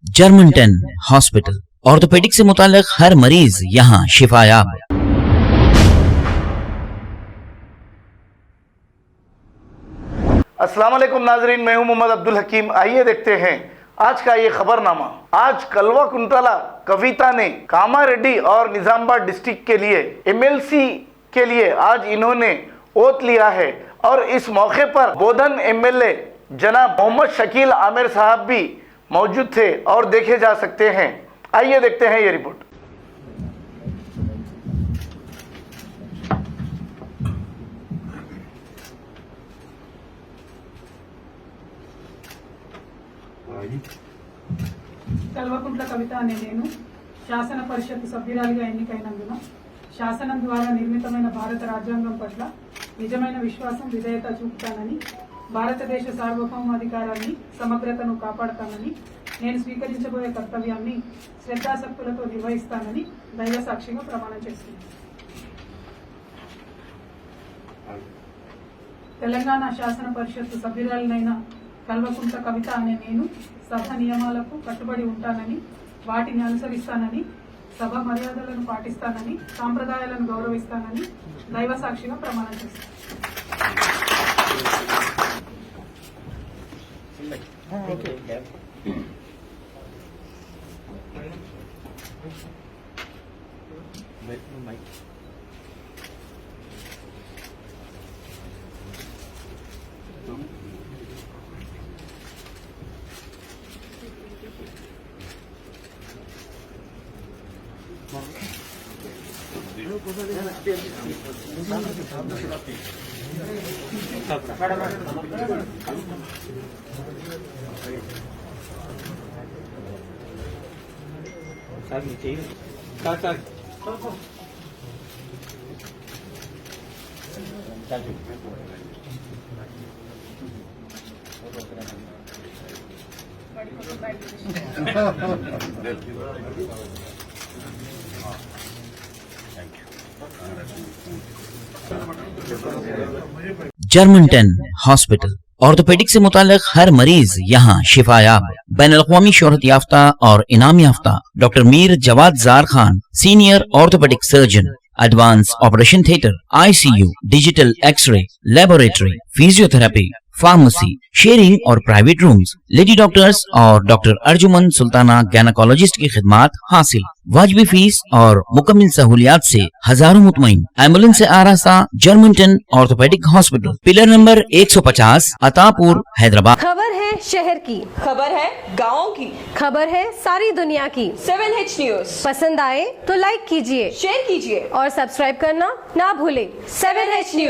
German 10 hospital, orthopaedic से मुताल्लिक हर मरीज यहाँ शिफायाब। अस्सलाम वालेकुम नाजरीन, मैं हूं मोहम्मद अब्दुल हकीम। आइए देखते हैं आज का ये खबरनामा। आज कलवा कुंतला कविता ने कामारेड्डी और निजामाबाद डिस्ट्रिक्ट के लिए एमएलसी के लिए आज इन्होंने ओथ लिया है और इस मौके पर बोधन एमएलए जनाब मोहम्मद शकील आमिर साहब भी मौजूद थे और देखे जा सकते हैं। आइए देखते हैं ये रिपोर्ट। కల్వకుంట్ల కవిత అనే నేను శాసన పరిషత్ సభ్యురాలిగా ఎన్నికైనందున శాసనం ద్వారా నిర్మితమైన భారత రాజ్యాంగం పట్ల నిజమైన విశ్వాసం విధేయత చూపుతానని, భారతదేశ సార్వభౌమాధికారాన్ని సమగ్రతను కాపాడతానని, నేను స్వీకరించబోయే కర్తవ్యాన్ని శ్రద్ధాశక్తులతో నిర్వహిస్తానని దైవ సాక్షిగా ప్రమాణం చేస్తున్నాను. తెలంగాణ శాసన పరిషత్ సభ్యురాలినైన కల్వకుంట్ల కవిత అనే నేను సభ నియమాలకు కట్టుబడి ఉంటానని, వాటిని అనుసరిస్తానని, సభ మర్యాదలను పాటిస్తానని, సాంప్రదాయాలను గౌరవిస్తానని దైవ సాక్షిగా ప్రమాణం చేస్తాను. जर्मन 10 हॉस्पिटल, ऑर्थोपेडिक से मुताल्लिक हर मरीज यहाँ शिफायाब। बैनुल-अक़वामी शोहरत याफ्ता और इनाम याफ्ता doctor Mir Jawad Jar Khan, senior orthopaedic surgeon, advance operation theatre, ICU, digital X-ray, laboratory, physiotherapy, pharmacy, sharing और प्राइवेट रूम्स, लेडी डॉक्टर्स और डॉक्टर अर्जुमन सुल्ताना गैनकोलॉजिस्ट की खिदमात हासिल। वाजबी फीस और मुकम्मल सहूलियात से हजारों मुतमईन। एम्बुलेंस से आरास्ता German 10 orthopaedic hospital, pillar number 150, Attapur, Hyderabad. खबर है शहर की, खबर है गाँव की, खबर है सारी दुनिया की। 7H न्यूज पसंद आए तो लाइक कीजिए, शेयर कीजिए और सब्सक्राइब करना ना भूले। 7H news.